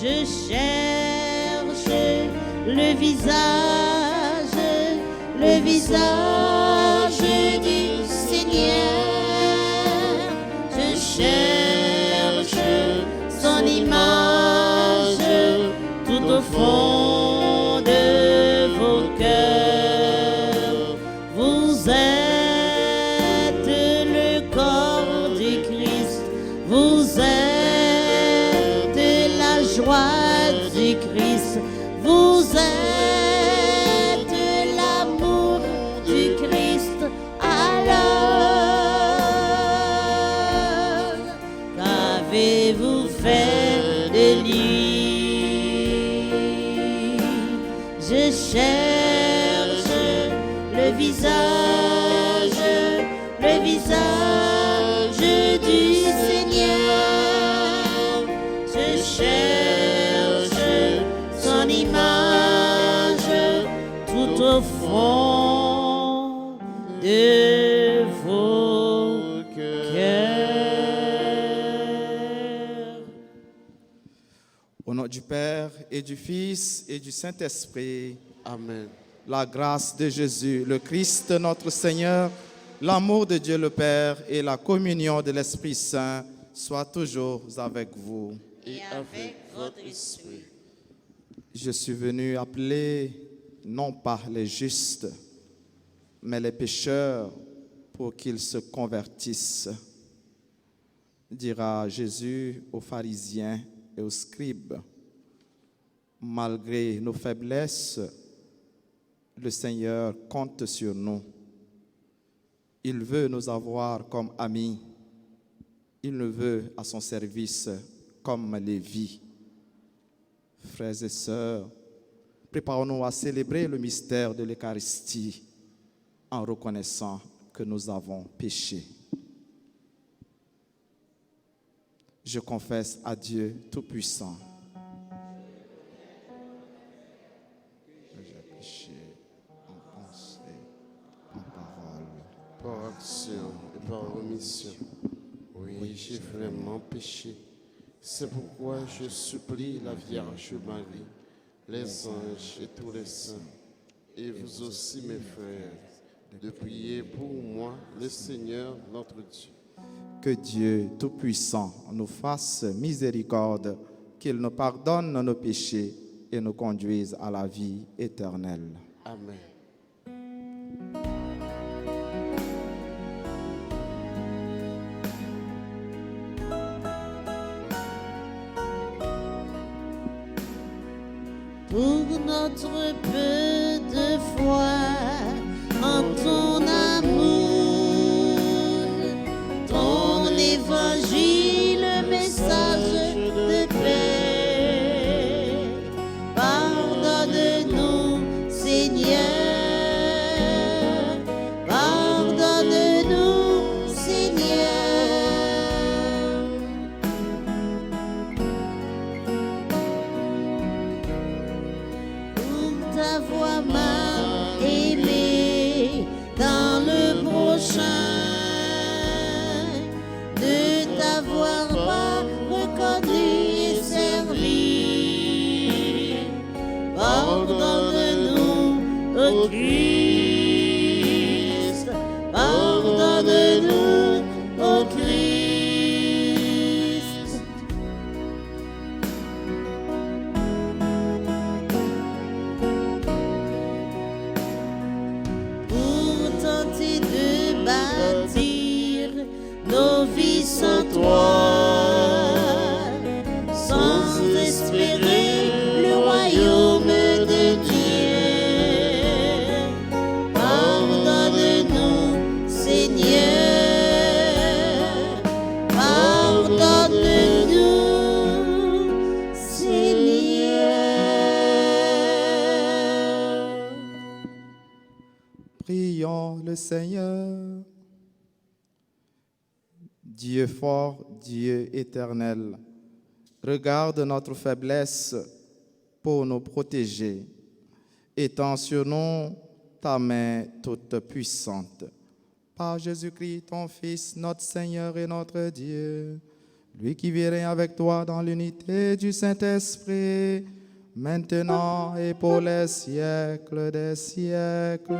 Je cherche le visage du Seigneur. Je cherche son image tout au fond de vos cœurs. Vous êtes le corps du Christ, vous êtes la joie du Christ, vous êtes l'amour du Christ. Alors, qu'avez-vous fait de lui? Je cherche le visage du Seigneur. Je cherche son image tout au fond de vos cœurs. Au nom du Père et du Fils et du Saint-Esprit. Amen. La grâce de Jésus, le Christ notre Seigneur, l'amour de Dieu le Père et la communion de l'Esprit Saint soient toujours avec vous. Et avec votre esprit. Je suis venu appeler non pas les justes, mais les pécheurs pour qu'ils se convertissent, dira Jésus aux pharisiens et aux scribes. Malgré nos faiblesses, le Seigneur compte sur nous. Il veut nous avoir comme amis. Il nous veut à son service comme Lévi. Frères et sœurs, préparons-nous à célébrer le mystère de l'Eucharistie en reconnaissant que nous avons péché. Je confesse à Dieu Tout-Puissant que j'ai péché en pensée, en parole, Par action et par omission. Oui, j'ai vraiment péché. C'est pourquoi je supplie la Vierge Marie, les anges et tous les saints, et vous aussi mes frères, de prier pour moi le Seigneur notre Dieu. que Dieu Tout-Puissant nous fasse miséricorde, qu'il nous pardonne nos péchés et nous conduise à la vie éternelle. Amen. Pour notre peu de foi en ton amour, ton évangile, message de paix. Pardonne-nous, Seigneur, pardonne-nous, Seigneur. Pour t'avoir aimé dans le prochain, de t'avoir pas reconnu et servi. Pardonne-nous, ô Christ, pardonne-nous, ô Christ. Pour tenter de bâtir nos vies sans toi, sans espérer le royaume de Dieu. Pardonne-nous, Seigneur, pardonne-nous, Seigneur. Prions le Seigneur. Dieu fort, Dieu éternel, regarde notre faiblesse pour nous protéger. Étends sur nous ta main toute puissante. Par Jésus-Christ, ton Fils, notre Seigneur et notre Dieu, lui qui vit règne avec toi dans l'unité du Saint-Esprit, maintenant et pour les siècles des siècles.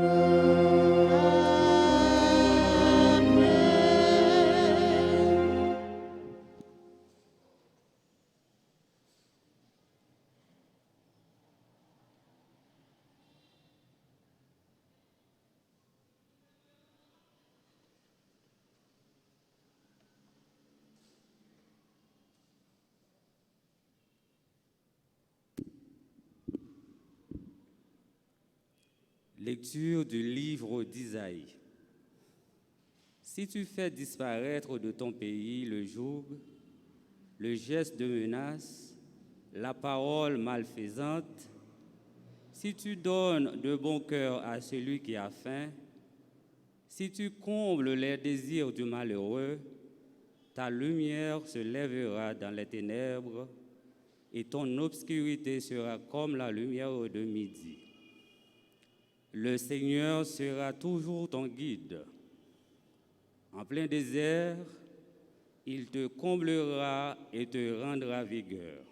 Lecture du livre d'Isaïe. Si tu fais disparaître de ton pays le joug, le geste de menace, la parole malfaisante, si tu donnes de bon cœur à celui qui a faim, si tu combles les désirs du malheureux, ta lumière se lèvera dans les ténèbres et ton obscurité sera comme la lumière de midi. Le Seigneur sera toujours ton guide. En plein désert, il te comblera et te rendra vigueur.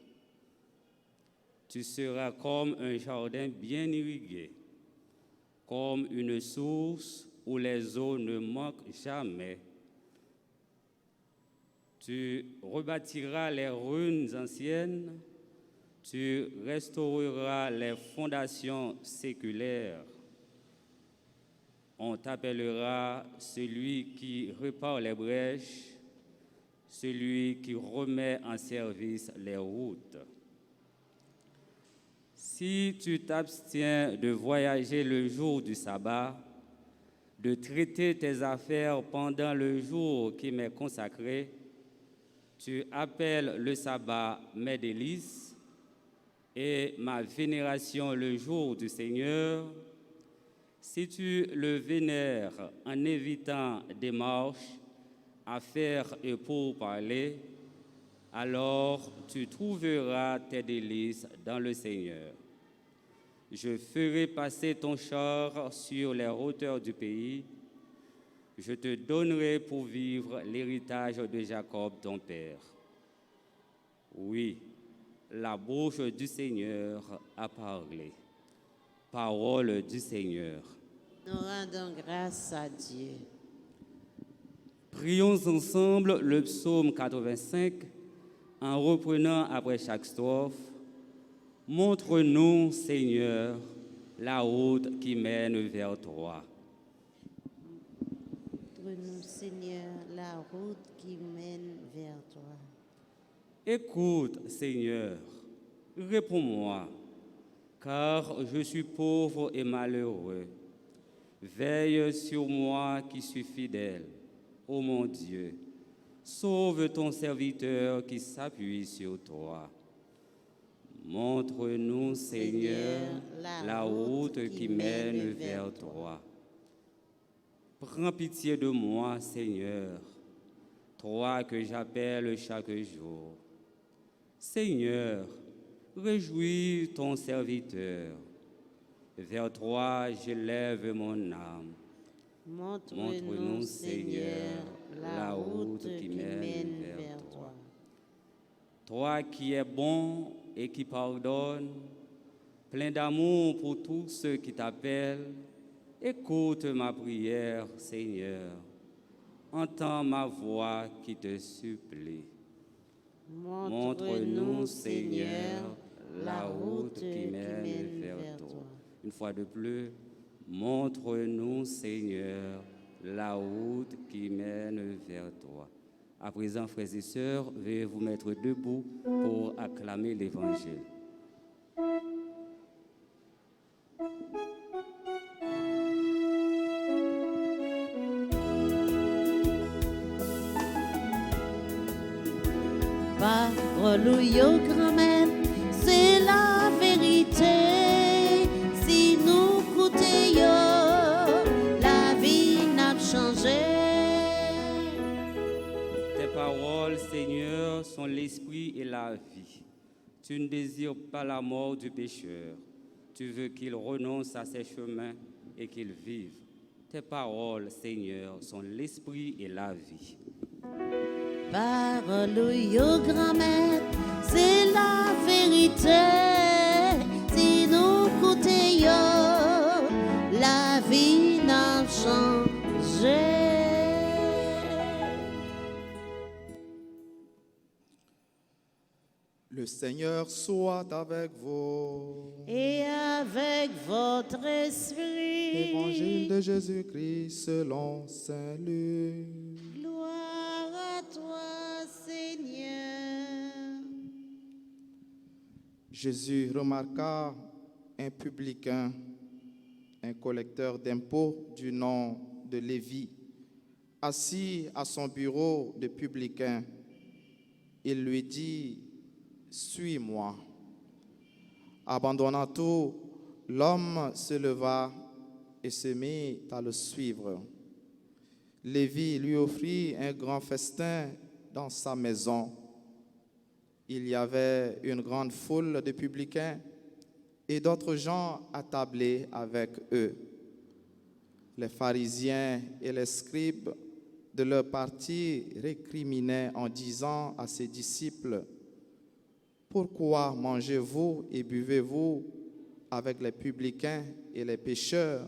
Tu seras comme un jardin bien irrigué, comme une source où les eaux ne manquent jamais. Tu rebâtiras les ruines anciennes, tu restaureras les fondations séculaires. On t'appellera celui qui répare les brèches, celui qui remet en service les routes. Si tu t'abstiens de voyager le jour du sabbat, de traiter tes affaires pendant le jour qui m'est consacré, tu appelles le sabbat mes délices et ma vénération le jour du Seigneur. Si tu le vénères en évitant des marches, affaires et pourparlers, alors tu trouveras tes délices dans le Seigneur. Je ferai passer ton char sur les hauteurs du pays. Je te donnerai pour vivre l'héritage de Jacob, ton père. Oui, la bouche du Seigneur a parlé. Parole du Seigneur. Nous rendons grâce à Dieu. Prions ensemble le psaume 85 en reprenant après chaque strophe. Montre-nous, Seigneur, la route qui mène vers toi. Montre-nous, Seigneur, la route qui mène vers toi. Écoute, Seigneur, réponds-moi, car je suis pauvre et malheureux. Veille sur moi qui suis fidèle, ô mon Dieu. Sauve ton serviteur qui s'appuie sur toi. Montre-nous, Seigneur, la route qui mène vers toi. Prends pitié de moi, Seigneur, toi que j'appelle chaque jour. Seigneur, réjouis ton serviteur. Vers toi, j'élève mon âme. Montre-nous, Seigneur, la route qui mène vers toi. Toi qui es bon et qui pardonne, plein d'amour pour tous ceux qui t'appellent, écoute ma prière, Seigneur. Entends ma voix qui te supplie. Montre-nous, Seigneur, la route qui mène vers toi. Une fois de plus, montre-nous, Seigneur, la route qui mène vers toi. À présent, frères et sœurs, veuillez vous mettre debout pour acclamer l'Évangile. Parole ou yo grand-mère, c'est la vérité. Si nous coûtons la vie n'a changé. Tes paroles, Seigneur, sont l'esprit et la vie. Tu ne désires pas la mort du pécheur. Tu veux qu'il renonce à ses chemins et qu'il vive. Tes paroles, Seigneur, sont l'esprit et la vie. parole yo grand-mère, c'est la vérité. Si nous écoutons, la vie n'a changé. Le Seigneur soit avec vous. Et avec votre esprit. Évangile de Jésus-Christ selon Saint Luc. Gloire à toi, Seigneur. Jésus remarqua un publicain, un collecteur d'impôts du nom de Lévi, assis à son bureau de publicain. Il lui dit: suis-moi. Abandonnant tout, l'homme se leva et se mit à le suivre. Lévi lui offrit un grand festin dans sa maison. Il y avait une grande foule de publicains et d'autres gens attablés avec eux. Les pharisiens et les scribes de leur parti récriminaient en disant à ses disciples: pourquoi mangez-vous et buvez-vous avec les publicains et les pécheurs?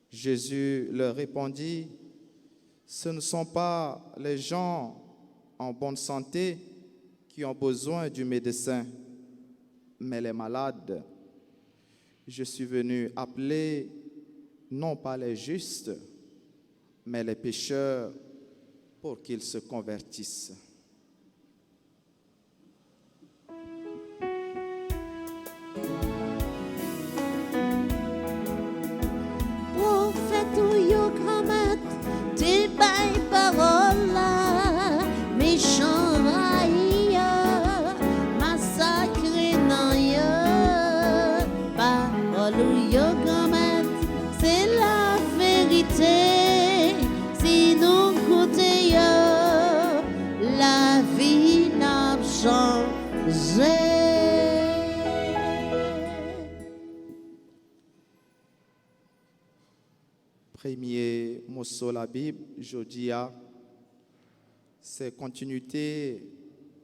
Jésus leur répondit: ce ne sont pas les gens en bonne santé qui ont besoin du médecin, mais les malades. Je suis venu appeler non pas les justes, mais les pécheurs pour qu'ils se convertissent. Prophète ou yo grand-mère, t'es bail parole là, méchant raïa, massacré nan yo. Parole ou yo grand-mère, c'est la vérité. Si nous écoutons yo, la vie n'a changé. Premier mot sur la Bible, Jodia, c'est continuité,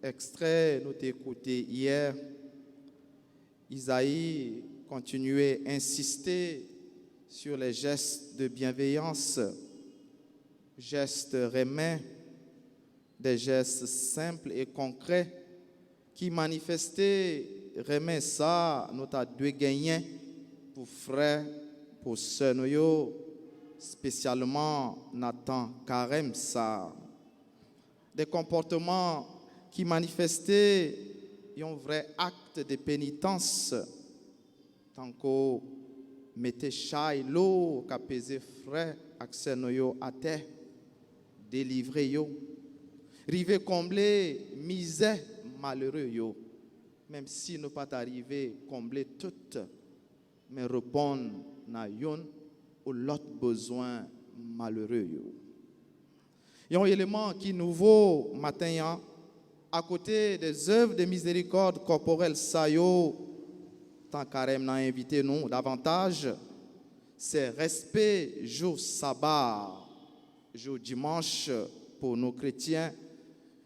extrait, nous t'ai écouté hier. Isaïe continuait à insister sur les gestes de bienveillance, gestes rémains, des gestes simples et concrets qui manifestaient rémains ça, nous t'as deux gagnants pour frères, pour sœurs, spécialement Nathan Carême ça. Des comportements qui manifestaient un vrai acte de pénitence, tant qu'on mettait chai l'eau, qu'apaiser frère, accès noyo à terre, délivrer yo, river combler misère malheureux yo, même si nous pas arrivé combler toutes, mais répondre na yon ou l'autre besoin malheureux. Il y a un élément qui est nouveau matin, à côté des œuvres de miséricorde corporelle, ça yo, tant Carême n'a invité nous davantage, c'est respect jour sabbat, jour dimanche pour nos chrétiens,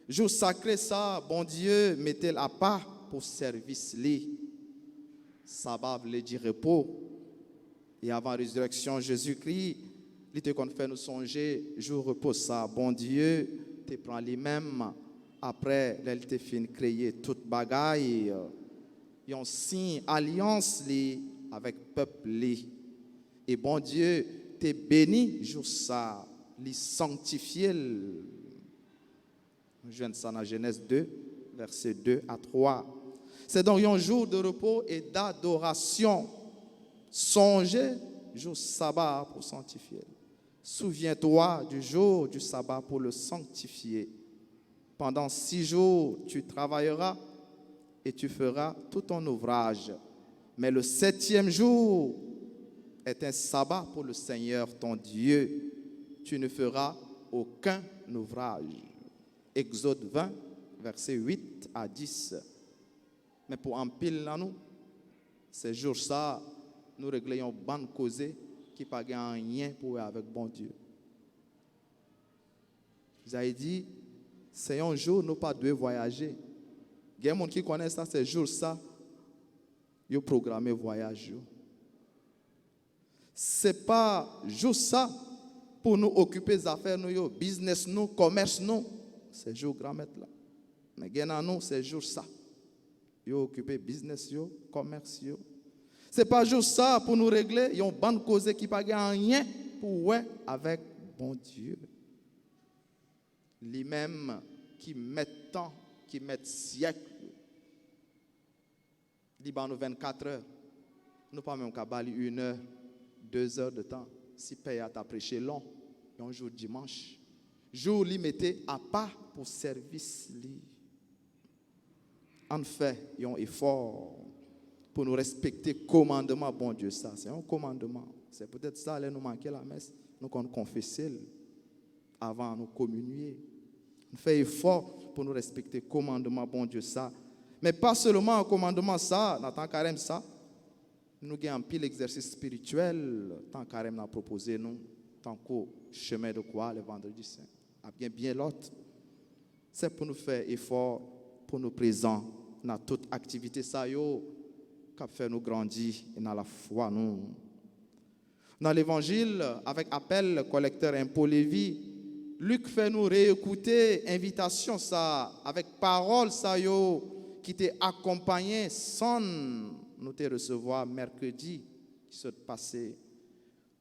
jour sacré ça, bon Dieu, mettez-le à part pour service li. Sabbat veut dire repos. Et avant la résurrection, Jésus-Christ, il te fait nous songer, jour repos ça, bon Dieu, te prend lui-même, après, il te fin créer toute bagaille, et on signe alliance li avec peuple li. Et bon Dieu, te béni, jour ça, li sanctifié. Je viens de ça dans Genèse 2, versets 2 à 3. C'est donc un jour de repos et d'adoration. Songez, jour sabbat pour sanctifier. Souviens-toi du jour du sabbat pour le sanctifier. Pendant 6 jours, tu travailleras et tu feras tout ton ouvrage. Mais le 7e jour est un sabbat pour le Seigneur ton Dieu. Tu ne feras aucun ouvrage. Exode 20, versets 8 à 10. Mais pour en pile là nous, ces jours ça, nous réglons une bonne cause qui n'a pas rien pour avec bon Dieu. Vous avez dit, C'est un jour nous pas devons voyager. Il y a des gens qui connaissent ça, c'est jour ça. Ils ont programmé voyage. Ce n'est pas juste ça pour nous occuper des affaires, nous, business, nous, commerce, nous. C'est jour grand maître là. Mais nous, c'est jour ça. Ils ont occupé business, commerce. Ce n'est pas juste ça pour nous régler. Ils ont une bonne cause qui ne pas rien pour ouais avec bon Dieu. Lui-même qui met temps, qui met siècle. Liban 24 heures. Nous pas même qu'à bali 1 heure, 2 heures de temps. Si paye à ta prêcher long, un jour dimanche. Jour limité à part pour service. En fait, il y a un effort pour nous respecter le commandement, bon Dieu, ça. C'est un commandement. C'est peut-être ça, là, nous manquer la messe. Nous qu'on confesser avant de nous communier. On fait effort pour nous respecter le commandement, bon Dieu, ça. Mais pas seulement un commandement, ça, dans tant carême, ça. Nous avons un pile exercice spirituel, tant carême a proposé, nous, tant qu'au chemin de quoi, le vendredi saint. Bien l'autre. C'est pour nous faire effort, pour nous présenter dans toute activité, ça, qui fait nous grandir dans la foi, nous. Dans l'évangile, avec appel, collecteur impôt Lévi, Luc fait nous réécouter invitation ça avec parole ça qui t'est accompagné sans nous te recevoir mercredi qui s'est passé.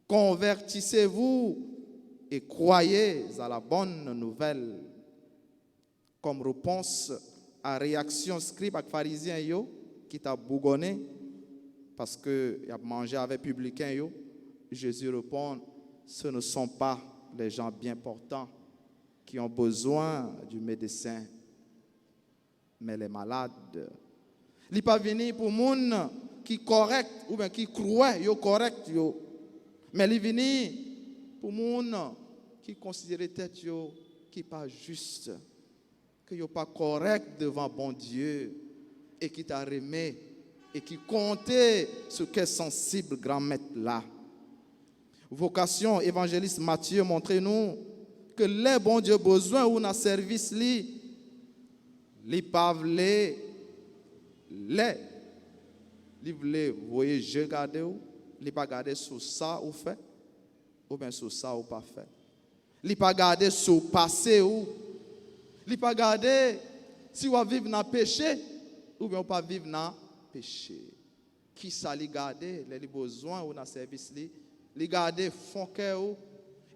Convertissez-vous et croyez à la bonne nouvelle. Comme réponse à réaction scribe et pharisien qui t'a bougonné parce que il a mangé avec publicain Jésus répond, ce ne sont pas les gens bien portants qui ont besoin du médecin, mais les malades. Il n'est pas venu pour les gens qui sont corrects ou bien qui croient yo correct yo, mais il est venu pour les gens qui considèrent tête yo qui pas juste, qui sont pas correct devant bon Dieu et qui t'a remis et qui comptait ce qu'est sensible grand maître là. Vocation évangéliste Matthieu montrez-nous que les bons Dieu besoin ou dans service li pas les voyez je garder ou li pas garder sur ça ou fait ou bien sur ça ou pas fait. Li pas garder sur passé ou li pas garder si on vivre dans péché ou bien on pas vivre dans péché. Qui ça li garder les besoins ou dans service li garder fond cœur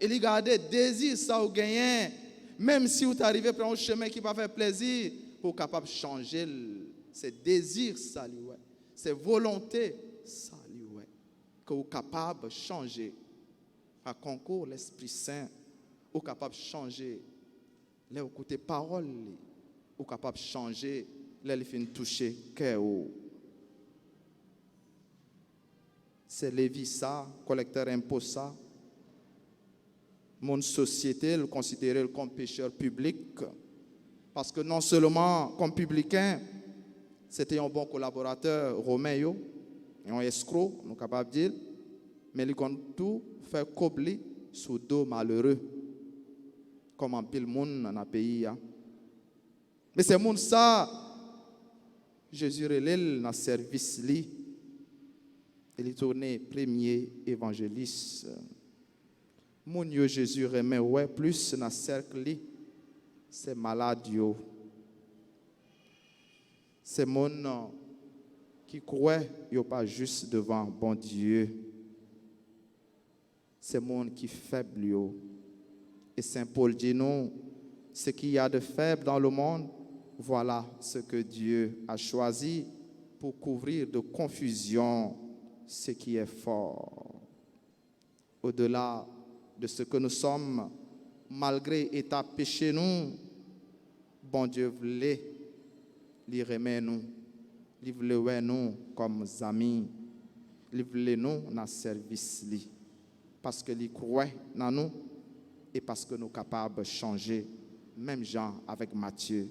et li garder désir ça ou gagner même si vous arrivez prendre un chemin qui va faire plaisir pour capable changer c'est désir ça li ouais c'est volonté ça li ouais que vous capable changer à concours l'Esprit Saint ou capable changer les écouter parole ou capable changer les fin toucher cœur. C'est Lévi ça, collecteur impôt ça. Mon société le considérait comme pécheur public parce que non seulement comme publicain, c'était un bon collaborateur romain, un escroc, nous capable de dire, mais il compte tout faire cobler sous dos malheureux comme en pile monde dans le pays. Mais c'est monde ça, Jésus relève dans le service li. Il est tourné premier évangéliste. Mon Dieu Jésus remet ouais plus dans le cercle c'est malade yo. C'est mon qui croit yo pas juste devant bon Dieu. C'est mon qui faible yo. Et Saint Paul dit non, ce qu'il y a de faible dans le monde, voilà ce que Dieu a choisi pour couvrir de confusion ce qui est fort. Au-delà de ce que nous sommes, malgré état péché nous, bon Dieu voulait, il remet nous, il voulait nous comme amis, il voulait nous dans le service li, parce que il croit dans nous et parce que nous sommes capables de changer, même Jean avec Matthieu,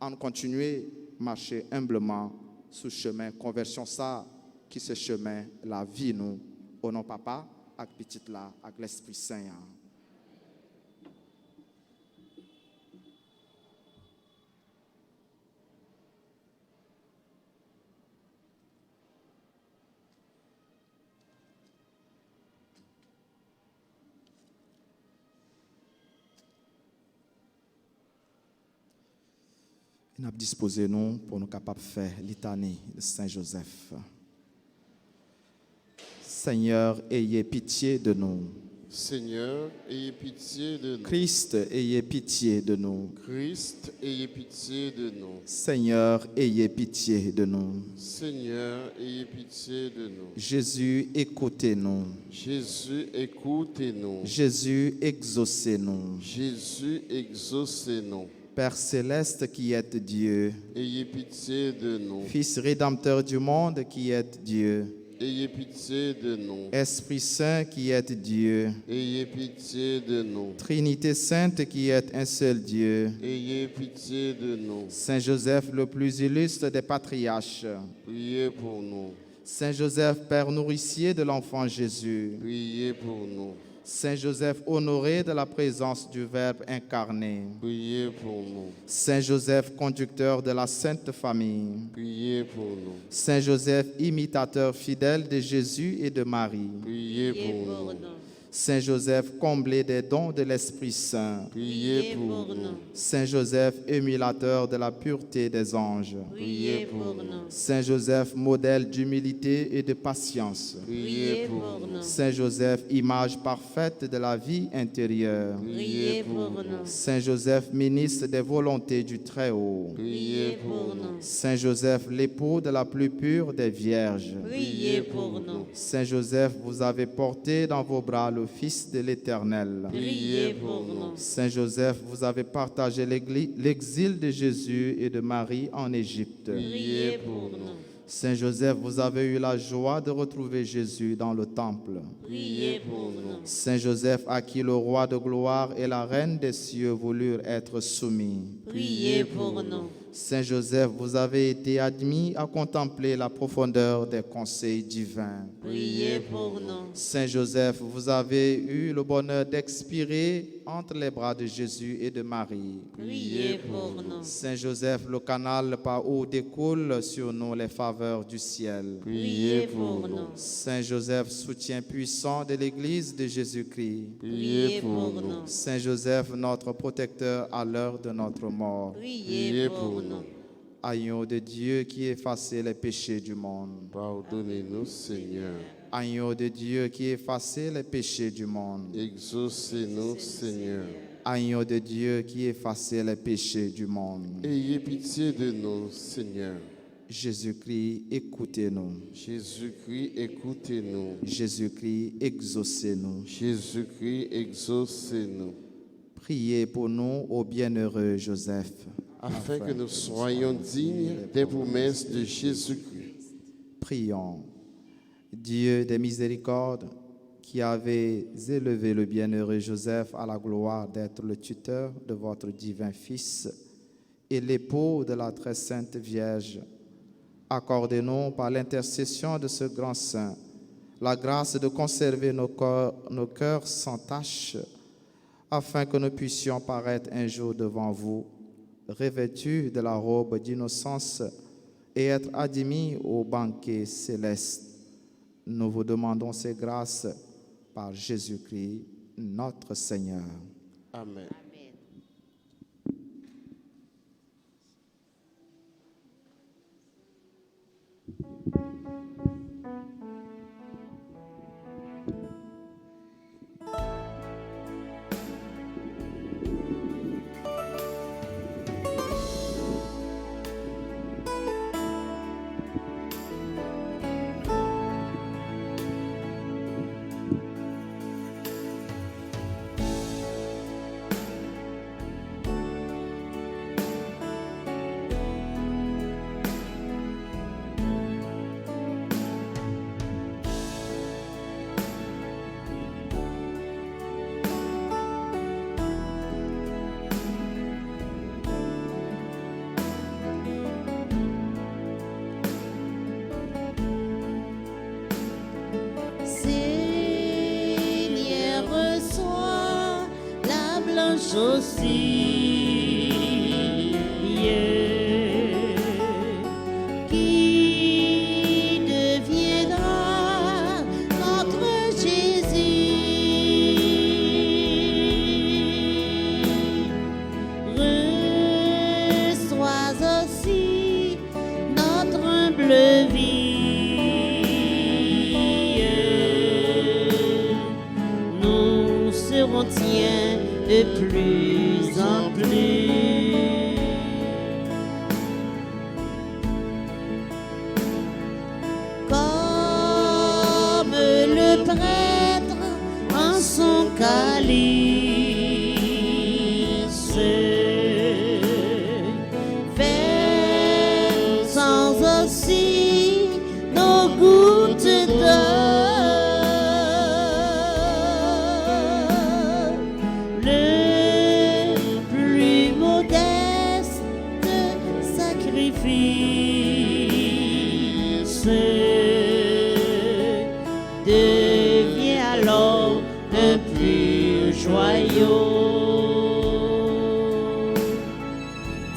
en continuer à marcher humblement sur le chemin conversion ça qui ce chemin la vie nous au nom papa avec petite là avec l'Esprit Saint. Nous avons disposé nous pour nous capables de faire litanie de Saint Joseph. Seigneur, ayez pitié de nous. Seigneur, ayez pitié de nous. Christ, ayez pitié de nous. Christ, ayez pitié de nous. Seigneur, ayez pitié de nous. Seigneur, ayez pitié de nous. Jésus, écoutez-nous. Jésus, écoutez-nous. Jésus, exaucez-nous. Jésus, exaucez-nous. Père céleste qui êtes Dieu, Ayez pitié de nous. Fils rédempteur du monde qui êtes Dieu, Ayez pitié de nous. Esprit Saint qui êtes Dieu, Ayez pitié de nous. Trinité sainte qui êtes un seul Dieu, Ayez pitié de nous. Saint Joseph le plus illustre des patriarches, Priez pour nous. Saint Joseph, Père nourricier de l'enfant Jésus, Priez pour nous. Saint Joseph honoré de la présence du Verbe incarné, Priez pour nous. Saint Joseph conducteur de la Sainte Famille, Priez pour nous. Saint Joseph imitateur fidèle de Jésus et de Marie, Priez Priez pour pour nous. nous. Saint Joseph comblé des dons de l'Esprit Saint, Priez pour nous. Saint Joseph émulateur de la pureté des anges, Priez pour nous. Saint Joseph modèle d'humilité et de patience, Priez pour nous. Saint Joseph image parfaite de la vie intérieure, Priez pour nous. Saint Joseph ministre des volontés du Très-Haut, Priez pour nous. Saint Joseph l'époux de la plus pure des vierges, Priez pour nous. Saint Joseph, vous avez porté dans vos bras le Fils de l'Éternel. Priez pour nous. Saint Joseph, vous avez partagé l'exil de Jésus et de Marie en Égypte. Priez pour nous. Saint Joseph, vous avez eu la joie de retrouver Jésus dans le temple. Priez pour nous. Saint Joseph, à qui le roi de gloire et la reine des cieux voulurent être soumis. Priez pour nous. Saint Joseph, vous avez été admis à contempler la profondeur des conseils divins. Priez pour nous. Saint Joseph, vous avez eu le bonheur d'expirer entre les bras de Jésus et de Marie. Priez pour nous. Saint Joseph, le canal par où découlent sur nous les faveurs du ciel. Priez pour nous. Saint Joseph, soutien puissant de l'Église de Jésus-Christ. Priez pour nous. Saint Joseph, notre protecteur à l'heure de notre mort. Priez pour nous. Agneau de Dieu qui effaçait les péchés du monde. Pardonnez-nous, Seigneur. Agneau de Dieu qui effaçait les péchés du monde. Exaucez-nous, Seigneur. Agneau de Dieu qui effaçait les péchés du monde. Ayez pitié de nous, Seigneur. Jésus-Christ, écoutez-nous. Jésus-Christ, écoutez-nous. Jésus-Christ, exaucez-nous. Jésus-Christ, exaucez-nous. Priez pour nous, ô bienheureux Joseph, Afin que nous soyons dignes des promesses de Jésus-Christ. Prions. Dieu des miséricordes, qui avez élevé le bienheureux Joseph à la gloire d'être le tuteur de votre divin Fils et l'époux de la très sainte Vierge, accordez-nous par l'intercession de ce grand saint la grâce de conserver nos cœurs sans tache, afin que nous puissions paraître un jour devant vous, revêtus de la robe d'innocence et être admis au banquet céleste. Nous vous demandons ces grâces par Jésus-Christ, notre Seigneur. Amen. Seigneur, reçois la blanche oscille qui deviendra notre Jésus. Reçois simple vie. Nous serons tiens de plus en plus. Comme le prêtre en son calice, versant aussi nos gouttes d'eau. Le plus modeste sacrifice devient alors un pur joyau.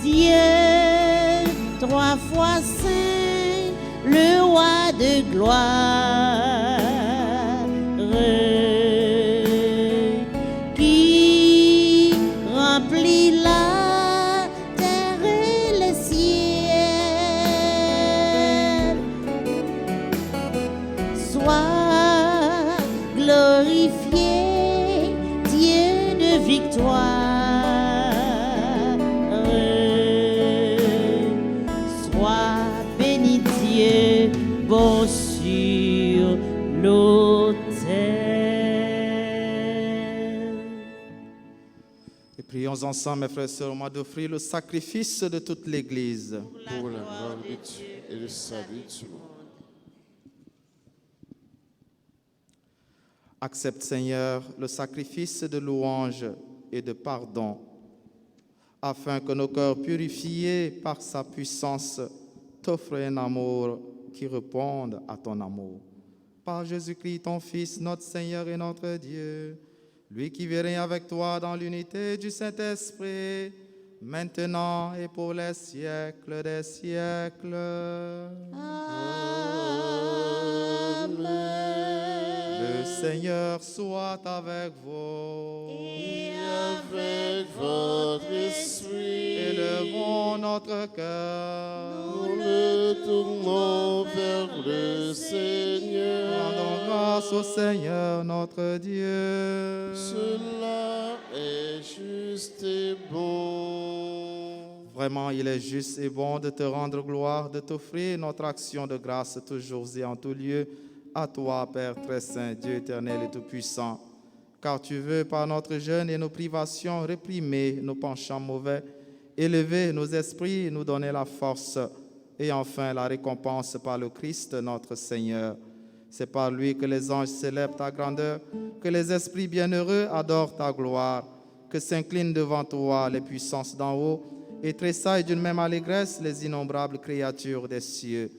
Dieu, trois fois saint, le roi de gloire, qui remplit la terre et le ciel, sois glorifié, Dieu de victoire. Sois béni Dieu, bon sur l'autel. Et prions ensemble, mes frères et sœurs, au moment d'offrir le sacrifice de toute l'Église. Pour la gloire de Dieu et le salut du monde. Accepte, Seigneur, le sacrifice de louange et de pardon, afin que nos cœurs purifiés par sa puissance t'offrent un amour qui réponde à ton amour. Par Jésus-Christ, ton Fils, notre Seigneur et notre Dieu, lui qui vit règne avec toi dans l'unité du Saint-Esprit, maintenant et pour les siècles des siècles. Le Seigneur soit avec vous. Et avec votre esprit, Élevons notre cœur. nous le tournons vers le Seigneur. Rendons grâce au Seigneur notre Dieu. Cela est juste et bon. Vraiment, il est juste et bon de te rendre gloire, de t'offrir notre action de grâce toujours et en tout lieu. À toi, Père très saint, Dieu éternel et tout-puissant, car tu veux, par notre jeûne et nos privations, réprimer nos penchants mauvais, élever nos esprits, nous donner la force et enfin la récompense par le Christ notre Seigneur. C'est par lui que les anges célèbrent ta grandeur, que les esprits bienheureux adorent ta gloire, que s'inclinent devant toi les puissances d'en haut et tressaillent d'une même allégresse les innombrables créatures des cieux.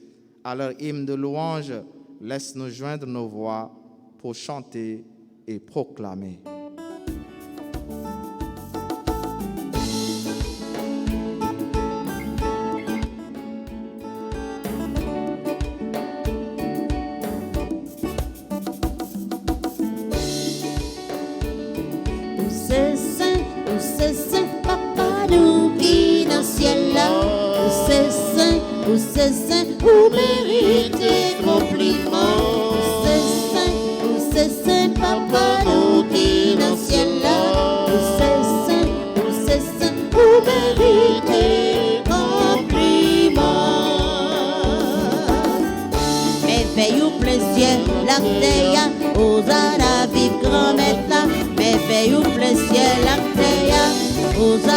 À leur hymne de louange, laisse-nous joindre nos voix pour chanter et proclamer. Où c'est saint, papa nous qui dans le ciel là. Où c'est saint, où mérite compliment. Où c'est saint, papa nous qui dans le ciel là. Où c'est saint, où mérite compliment. Merveille ou plein ciel, la terre, aux à vivre grand maître là. Merveille ou plein ciel, la terre, aux à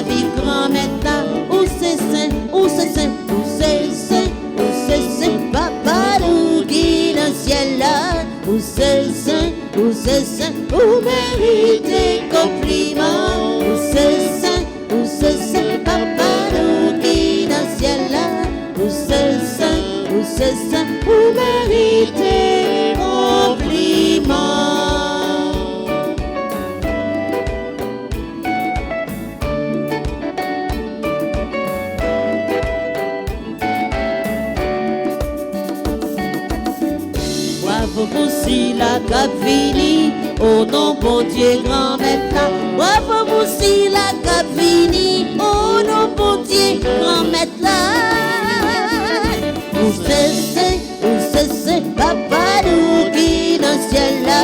vivre grand maître là. Où c'est saint, où c'est saint, où c'est saint, où c'est saint, papa nous qui dans le ciel là. Où c'est saint, où mérite compliment. Où c'est saint, papa nous qui dans le ciel là. Où c'est saint, où mérite compliment. Bravo pour si la cap fini, au nom bon Dieu grand maître là. Bravo pour si la cap fini, au nom bon Dieu grand maître là. Où c'est, papa nous qui dans le ciel là.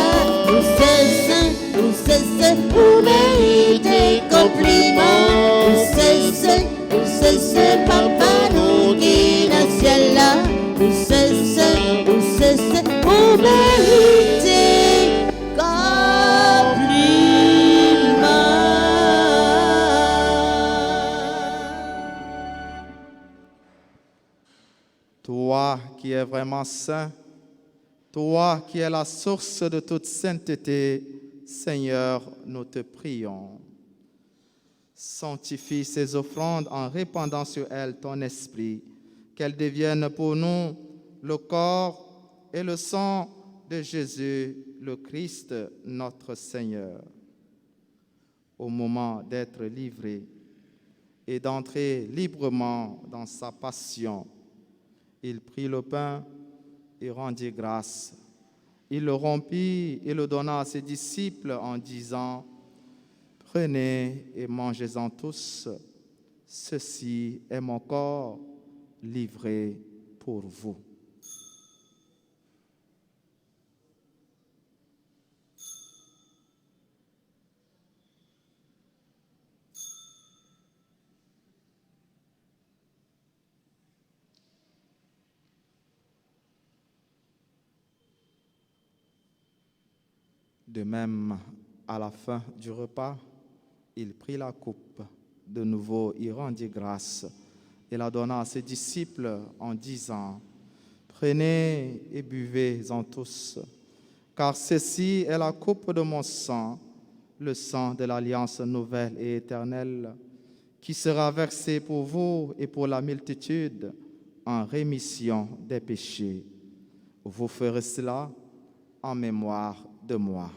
Où c'est, où méritez compliment. Où c'est, papa nous qui dans le ciel là. Où c'est, où méritez compliment. Toi qui es vraiment saint, toi qui es la source de toute sainteté, Seigneur, nous te prions. Sanctifie ces offrandes en répandant sur elles ton esprit, qu'elles deviennent pour nous le corps et le sang de Jésus, le Christ, notre Seigneur. Au moment d'être livré et d'entrer librement dans sa passion, il prit le pain et rendit grâce. Il le rompit et le donna à ses disciples en disant, « Prenez et mangez-en tous, ceci est mon corps livré pour vous. » De même, à la fin du repas, il prit la coupe. De nouveau, il rendit grâce et la donna à ses disciples en disant, « Prenez et buvez-en tous, car ceci est la coupe de mon sang, le sang de l'alliance nouvelle et éternelle, qui sera versé pour vous et pour la multitude en rémission des péchés. Vous ferez cela en mémoire de moi. »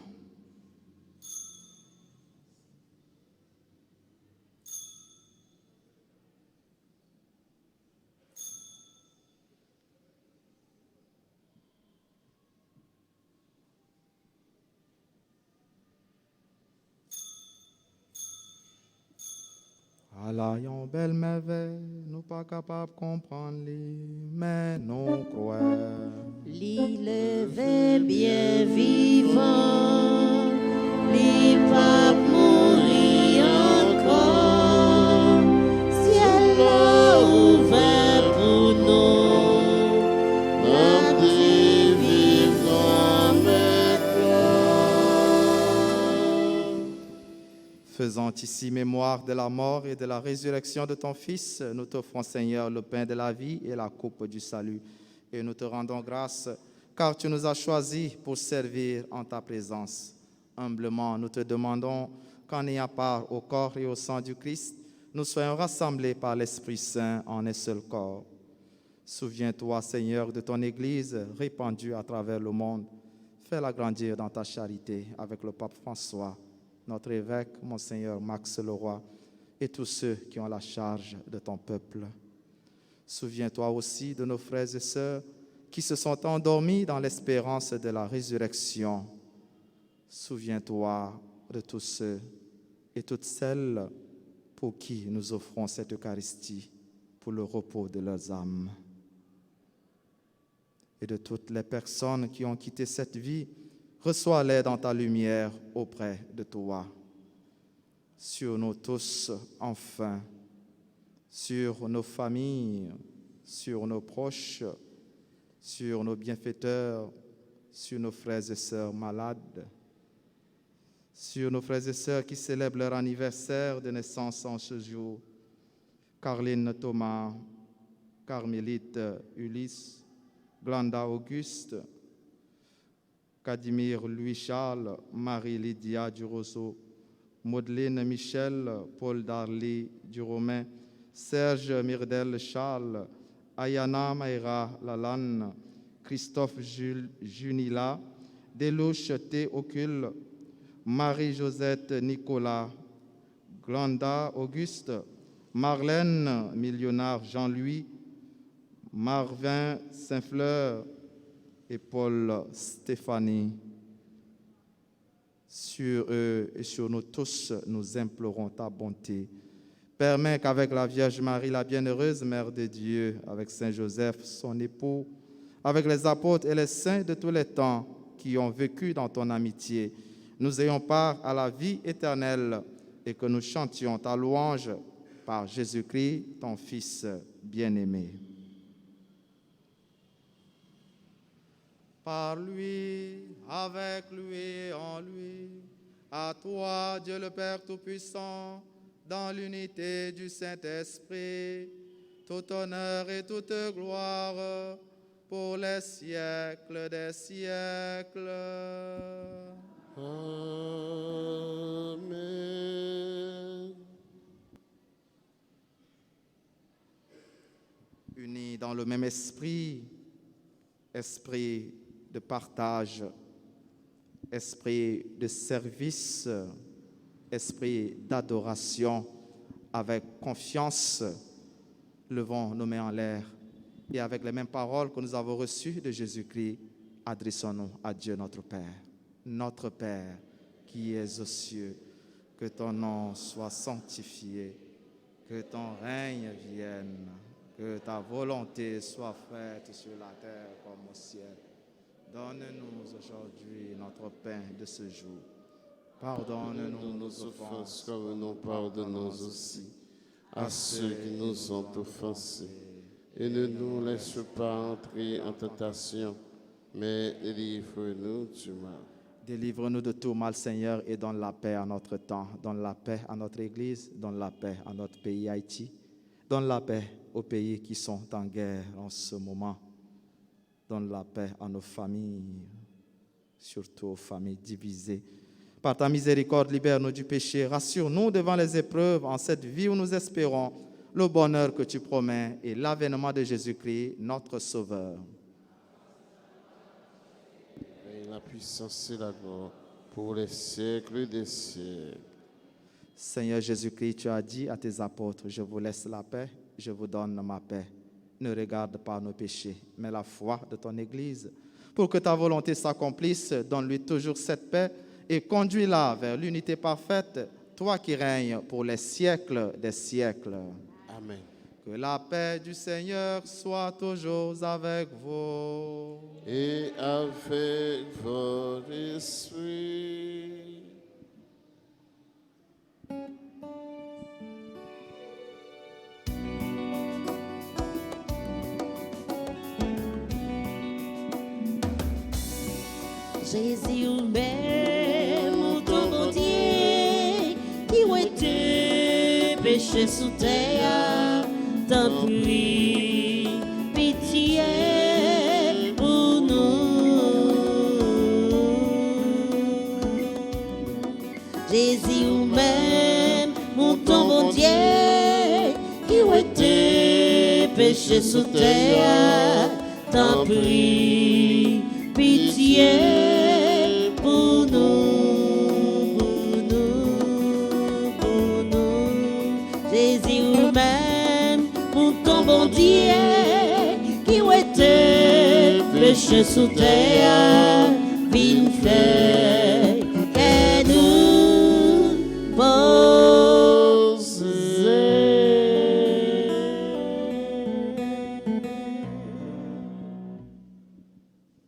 Allah yon belle merveille, nous pas capables de comprendre, mais nous croyons. L'élevé bien vivant, il va mourir encore. Ciel ouvert pour nous, la vie vivant maintenant. Faisant ici mémoire de la mort et de la résurrection de ton Fils, nous t'offrons, Seigneur, le pain de la vie et la coupe du salut. Et nous te rendons grâce, car tu nous as choisis pour servir en ta présence. Humblement, nous te demandons qu'en ayant part au corps et au sang du Christ, nous soyons rassemblés par l'Esprit Saint en un seul corps. Souviens-toi, Seigneur, de ton Église répandue à travers le monde. Fais-la grandir dans ta charité avec le pape François, notre évêque, Monseigneur Max Leroy, et tous ceux qui ont la charge de ton peuple. Souviens-toi aussi de nos frères et sœurs qui se sont endormis dans l'espérance de la résurrection. Souviens-toi de tous ceux et toutes celles pour qui nous offrons cette Eucharistie pour le repos de leurs âmes. Et de toutes les personnes qui ont quitté cette vie, reçois-les dans ta lumière auprès de toi. Sur nous tous, enfin, sur nos familles, sur nos proches, sur nos bienfaiteurs, sur nos frères et sœurs malades, sur nos frères et sœurs qui célèbrent leur anniversaire de naissance en ce jour. Carline Thomas, Carmélite Ulysse, Glenda Auguste, Cadimir Louis-Charles, Marie-Lydia Durosso, Madeleine Michel, Paul Darly Duromain, Serge Mirdel Charles, Ayana Maïra Lalanne, Christophe Junila, Delouche T. Ocul, Marie-Josette Nicolas, Glenda Auguste, Marlène Millionnaire Jean-Louis, Marvin Saint-Fleur et Paul Stéphanie. Sur eux et sur nous tous, nous implorons ta bonté. Permets qu'avec la Vierge Marie, la bienheureuse Mère de Dieu, avec Saint Joseph, son époux, avec les apôtres et les saints de tous les temps qui ont vécu dans ton amitié, nous ayons part à la vie éternelle et que nous chantions ta louange par Jésus-Christ, ton Fils bien-aimé. Par lui, avec lui et en lui, à toi, Dieu le Père Tout-Puissant, dans l'unité du Saint-Esprit, tout honneur et toute gloire pour les siècles des siècles. Amen. Unis dans le même esprit, esprit de partage, esprit de service, esprit d'adoration, avec confiance, levons nos mains en l'air et avec les mêmes paroles que nous avons reçues de Jésus-Christ, adressons-nous à Dieu notre Père. Notre Père qui es aux cieux, que ton nom soit sanctifié, que ton règne vienne, que ta volonté soit faite sur la terre comme au ciel. Donne-nous aujourd'hui notre pain de ce jour. Pardonne-nous nos offenses, comme nous pardonnons aussi à ceux qui nous ont offensés. Et ne nous laisse pas entrer en tentation, mais délivre-nous du mal. Délivre-nous de tout mal, Seigneur, et donne la paix à notre temps. Donne la paix à notre Église, donne la paix à notre pays Haïti. Donne la paix aux pays qui sont en guerre en ce moment. Donne la paix à nos familles, surtout aux familles divisées. Par ta miséricorde, libère-nous du péché. Rassure-nous devant les épreuves en cette vie où nous espérons le bonheur que tu promets et l'avènement de Jésus-Christ, notre Sauveur. Et la puissance et la gloire pour les siècles des siècles. Seigneur Jésus-Christ, tu as dit à tes apôtres, je vous laisse la paix, je vous donne ma paix. Ne regarde pas nos péchés, mais la foi de ton Église. Pour que ta volonté s'accomplisse, donne-lui toujours cette paix et conduis-la vers l'unité parfaite, toi qui règnes pour les siècles des siècles. Amen. Que la paix du Seigneur soit toujours avec vous. Et avec votre esprit. Jésus ou même ou ton bon Dieu qui ont été péchés sous terre, t'en prie, pitié pour nous. Jésus ou même ou ton bon Dieu qui ont été péchés sous terre, t'en prie, pitié. Pour nous, Jésus ou même pour ton bon Dieu qui ont été péchés sous terre, viens faire que nous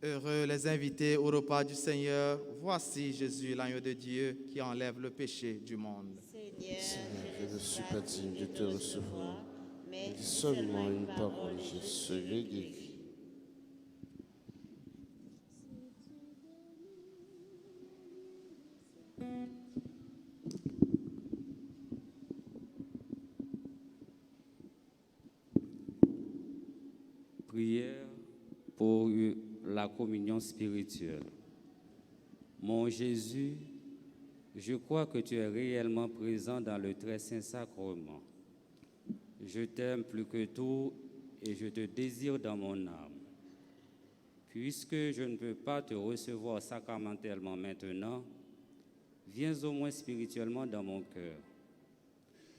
Heureux les invités au repas du Seigneur. Voici Jésus, l'agneau de Dieu, qui enlève le péché du monde. Seigneur, je ne suis pas digne de te recevoir, mais dis seulement une parole, je serai guéri. Prière pour la communion spirituelle. Mon Jésus, je crois que tu es réellement présent dans le très saint sacrement. Je t'aime plus que tout et je te désire dans mon âme. Puisque je ne peux pas te recevoir sacramentellement maintenant, viens au moins spirituellement dans mon cœur.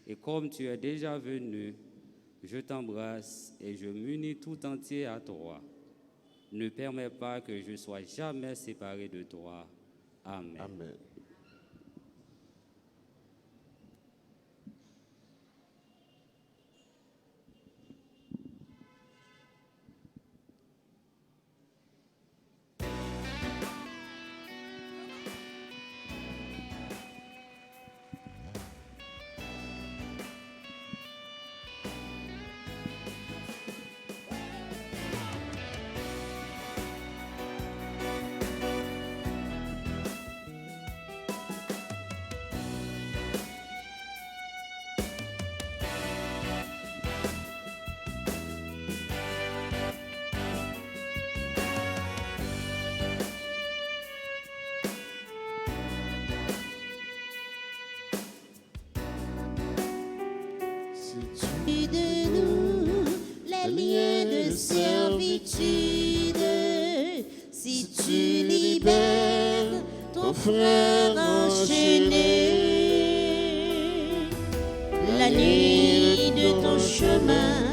Et comme tu es déjà venu, je t'embrasse et je m'unis tout entier à toi. Ne permets pas que je sois jamais séparé de toi. Amen. Amen. servitude. Si tu libères ton frère enchaîné, la nuit de ton chemin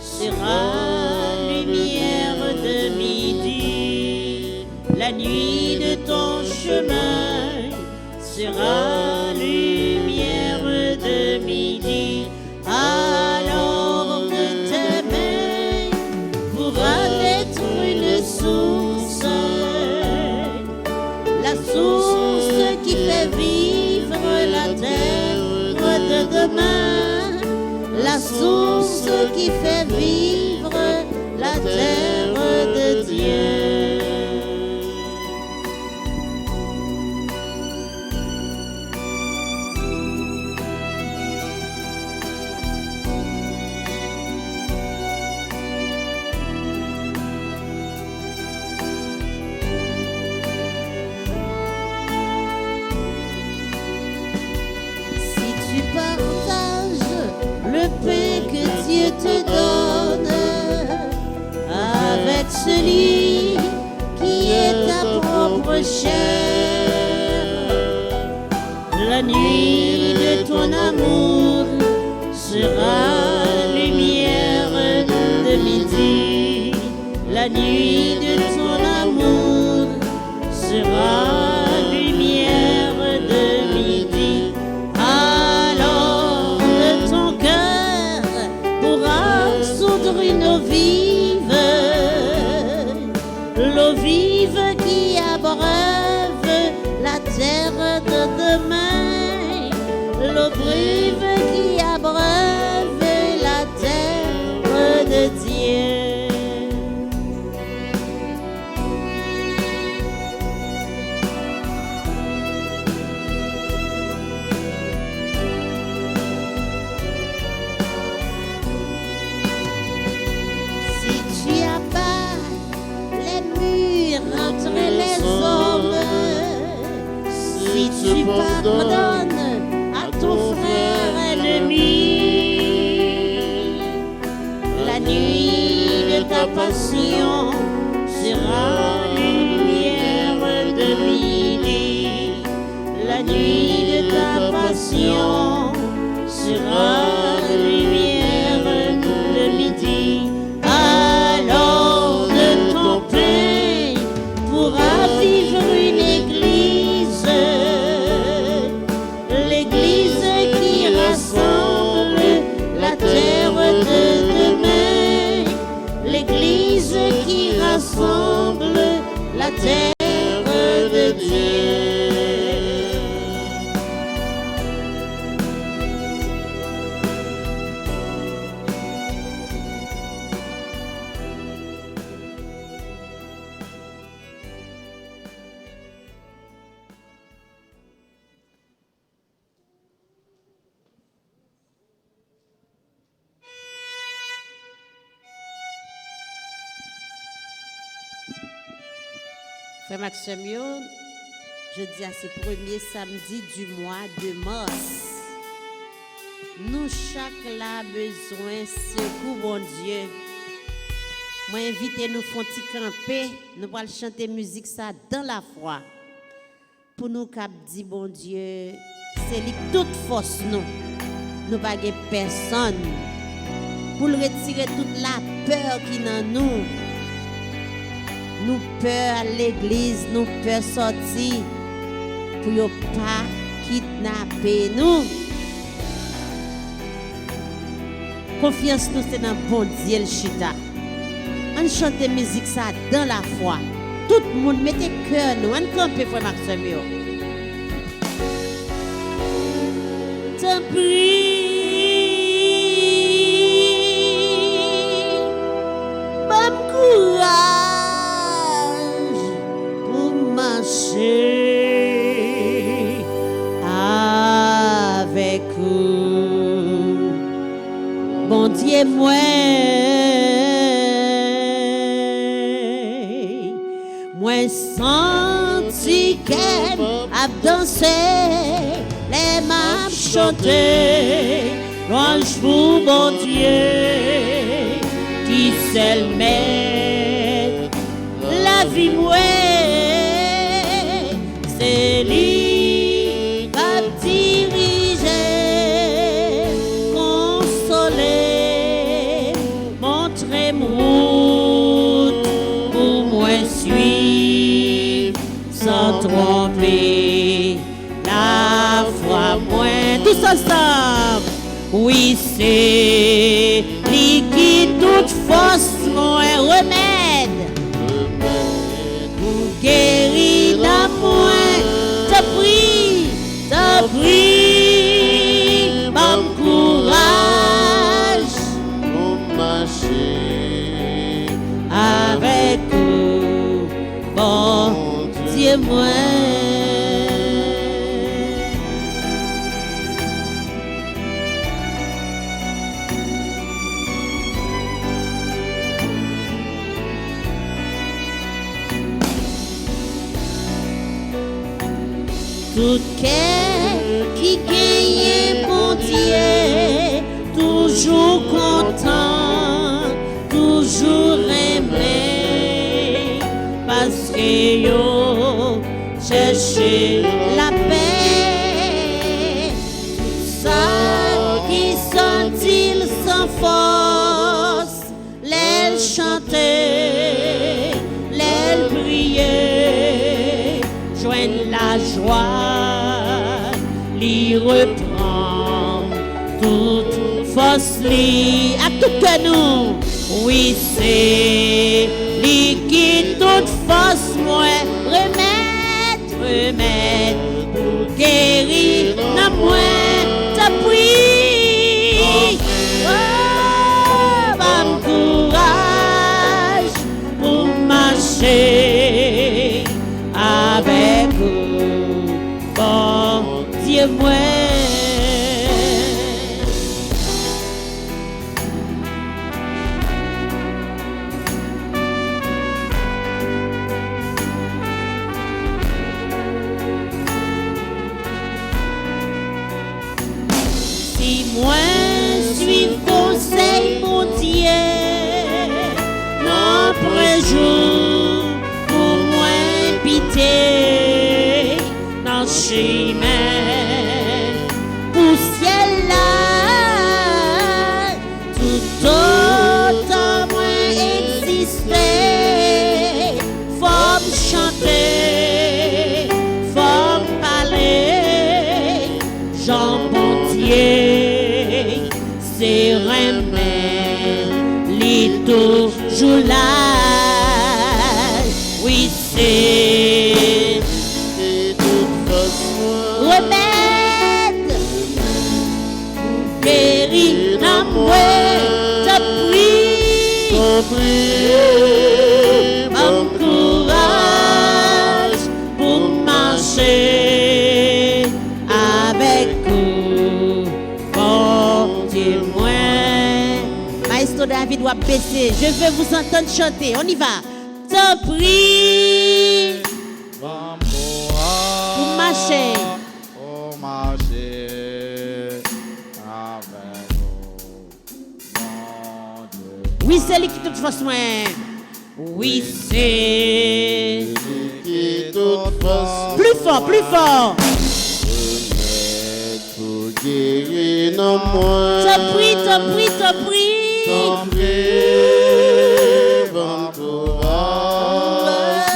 sera lumière de midi. La nuit de ton chemin sera lumière de midi. Alors que tes mains pourra être une source, la source qui fait vivre la terre de demain, la source qui fait vivre la terre de Dieu. Que Dieu te donne avec celui qui est ta propre chair. La nuit de ton amour sera lumière de midi. La nuit de ton amour sera lumière de midi. Alors de ton cœur pourra soudre une eau vive qui abreuve la terre de demain, l'eau vive qui abreuve la terre de Dieu. Si tu pardonnes à ton frère ennemi, la nuit de ta passion sera lumière de midi. La nuit de ta passion sera lumière de midi. Alors de ton pain pourra vivre une église, l'église qui rassemble la terre de demain, l'église qui rassemble la terre de Dieu. Frère Maxime, je dis à ce premier samedi du mois de mars, nous chaque là besoin secours bon Dieu. Moi invite nous font camper, nous allons chanter musique ça dans la foi. Pour nous cap dit bon Dieu, c'est lui toute force nous pas personne pour retirer toute la peur qui dans nous. Nous peur à l'église, nous peur sortir pour ne pas kidnapper nous. Confiance nous c'est dans bon Dieu le chita. On chante musique ça dans la foi. Tout le monde mettez cœur nous, on campe frère Maxime. T'en prie. Avec vous, bon Dieu, moi senti qu'elle a dansé, les mains chantées, louange pour bon Dieu qui seul maître, la vie mouée, c'est lui va diriger, consoler, montrer route pour moi suivre sans tromper la foi moins. Tous ensemble, oui, c'est lui qui toute force moins remède pour guérir la moins. Te prie, bon courage pour marcher avec vous, bon Dieu moi. Tout cœur qui gagne bon Dieu, toujours content, toujours aimé, parce que yo cherche la paix. Ça qui sont-ils sans force, l'aile chanter, l'aile prier, joindre la joie, l'y reprend toute force, l'y à tout que nous. Oui, c'est l'y qui toute force, moi, remède pour guérir, n'a moins ta prie. Oh, bon courage pour marcher avec vous, bon Dieu moi. Si moi suis conseil mon Dieu, après jour pour moi pitié dans chemin pour ciel là, tout autant moi exister, faut me chanter, faut me parler, Jean bon Dieu, c'est remède, lit toujours là. Oui, c'est toute façon remède, guérir la mouette, te prie, bon courage pour marcher avec vous, bon Dieu moi. Maestro David doit baisser, je veux vous entendre chanter, on y va. Te prie pour marcher. Pour marcher avec nous, mon Dieu. Oui, c'est lui qui toute force moi. Oui, c'est qui toute façon plus fort, plus fort. pour guérir non moins. Te prie, te prie, te prie. T'en prie, bon courage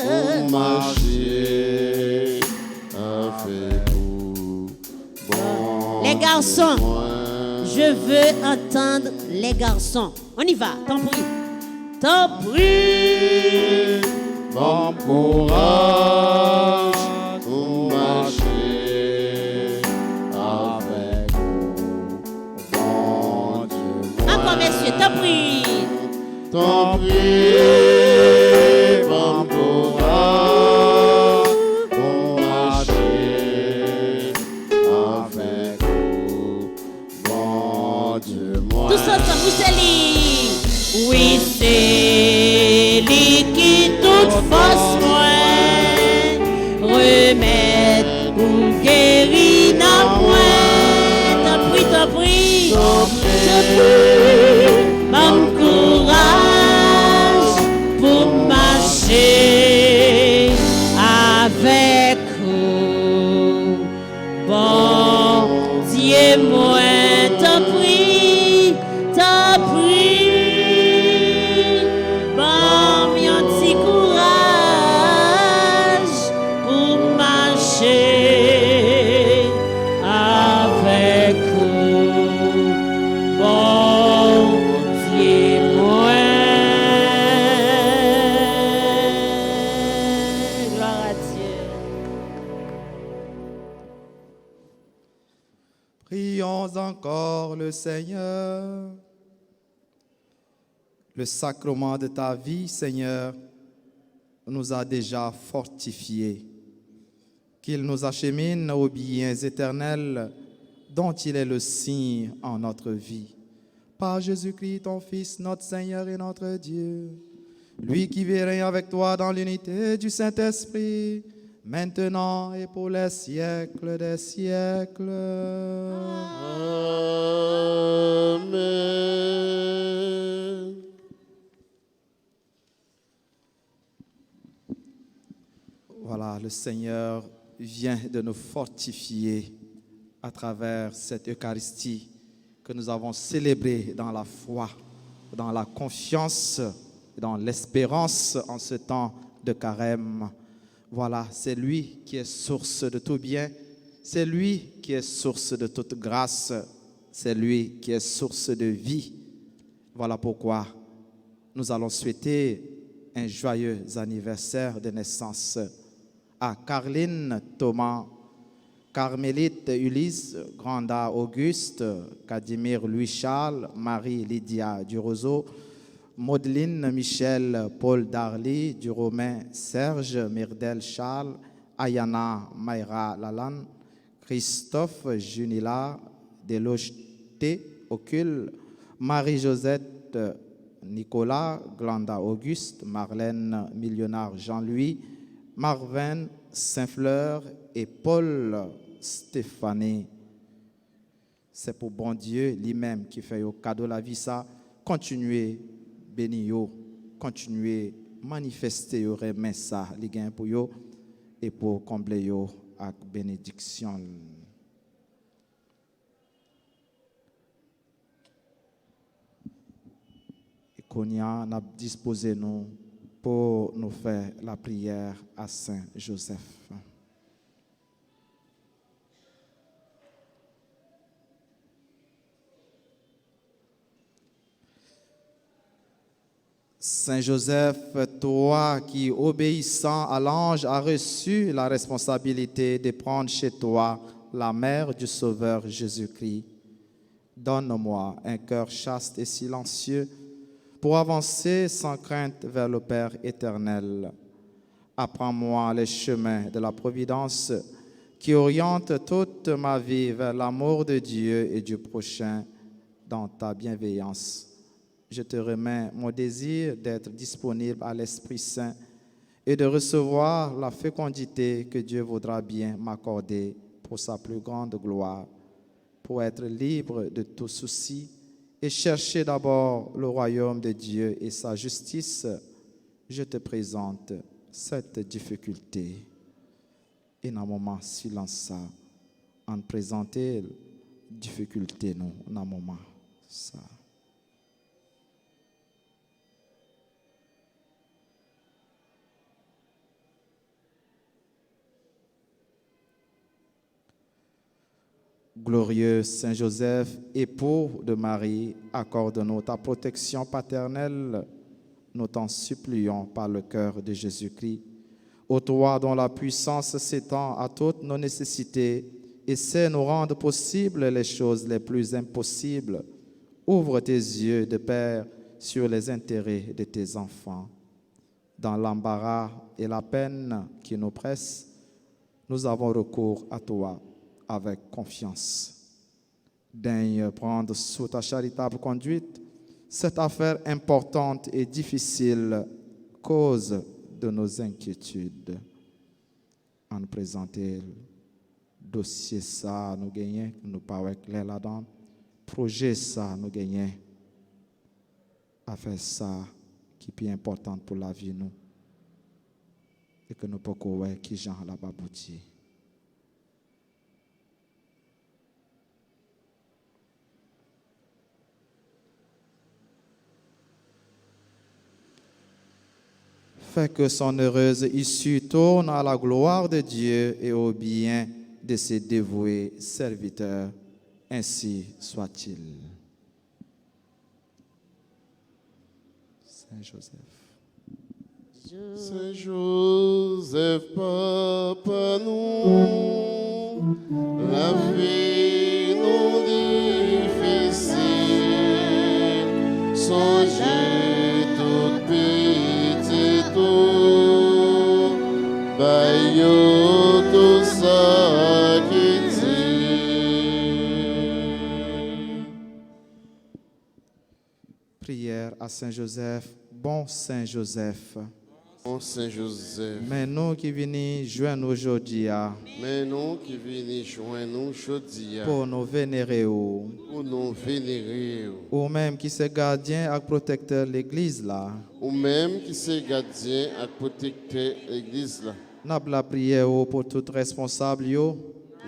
pour marcher avec vous, bon Les garçons, moi. je veux entendre les garçons. On y va, t'en prie. T'en prie. Bon courage pour marcher avec vous, bon Dieu. Encore, messieurs, t'en prie. T'en prie, bon courage pour marcher avec vous, bon Dieu. Moi. Tous ensemble, vous c'est lui. Oui, c'est lui qui toute force moi remède pour guérir dans moi. T'en prie, t'en prie, t'en prie, bon courage. pas encore le Seigneur. Le sacrement de ta vie, Seigneur, nous a déjà fortifiés. Qu'il nous achemine aux biens éternels dont il est le signe en notre vie. Par Jésus-Christ, ton Fils, notre Seigneur et notre Dieu, lui qui vit et règne avec toi dans l'unité du Saint-Esprit, maintenant et pour les siècles des siècles. Amen. Voilà, le Seigneur vient de nous fortifier à travers cette Eucharistie que nous avons célébrée dans la foi, dans la confiance, dans l'espérance en ce temps de carême. Voilà, c'est lui qui est source de tout bien, c'est lui qui est source de toute grâce, c'est lui qui est source de vie. Voilà pourquoi nous allons souhaiter un joyeux anniversaire de naissance à Carline Thomas, Carmélite Ulysse, Granda Auguste, Cadimir Louis-Charles, Marie-Lydia Duroseau, Maudeline Michel Paul Darly, Duromain Serge, Myrdel Charles, Ayana Mayra Lalanne, Christophe Junila, Deloche T. Ocul, Marie-Josette Nicolas, Glanda Auguste, Marlène Millionnaire Jean-Louis, Marvin Saint-Fleur et Paul Stéphanie. C'est pour bon Dieu lui-même qui fait au cadeau la vie ça. Continuez bénir, continuez manifester au remet ça, les gains pour yo et pour combler yo avec bénédiction. Et qu'on a disposé nous pour nous faire la prière à Saint Joseph. Saint Joseph, toi qui, obéissant à l'ange, as reçu la responsabilité de prendre chez toi la mère du Sauveur Jésus-Christ, donne-moi un cœur chaste et silencieux pour avancer sans crainte vers le Père éternel. Apprends-moi les chemins de la providence qui orientent toute ma vie vers l'amour de Dieu et du prochain dans ta bienveillance. Je te remets mon désir d'être disponible à l'Esprit Saint et de recevoir la fécondité que Dieu voudra bien m'accorder pour sa plus grande gloire, pour être libre de tout souci et chercher d'abord le royaume de Dieu et sa justice. Je te présente cette difficulté. Et dans un moment silence, en présenter difficulté, nous, dans un moment ça. Glorieux Saint Joseph, époux de Marie, accorde-nous ta protection paternelle. Nous t'en supplions par le cœur de Jésus-Christ. Ô toi dont la puissance s'étend à toutes nos nécessités et sait nous rendre possibles les choses les plus impossibles, ouvre tes yeux de Père sur les intérêts de tes enfants. Dans l'embarras et la peine qui nous pressent, nous avons recours à toi avec confiance. Daigne prendre sous ta charitable conduite cette affaire importante et difficile, cause de nos inquiétudes. En présenter le dossier ça, nous gagnons, nous pas avec l'air là-dedans, projet ça, nous gagnons, affaire ça qui est plus importante pour la vie nous, et que nous pouvons voir qui Jean là-bas bouti. Fait que son heureuse issue tourne à la gloire de Dieu et au bien de ses dévoués serviteurs. Ainsi soit-il. Saint Joseph. Saint Joseph, Papa nous, la vie nous dit. Bayo tout ça qui dit. Prière à Saint Joseph. Bon Saint Joseph, Bon Saint Joseph, mais nous qui venons joindre aujourd'hui mais nous qui venons joindre nous aujourd'hui pour nous vénérer, ou pour nous vénérer, même qui c'est gardien et protecteur de l'église là, ou même qui c'est gardien et protecteur l'église là. n'a la prière pour tout responsable yo,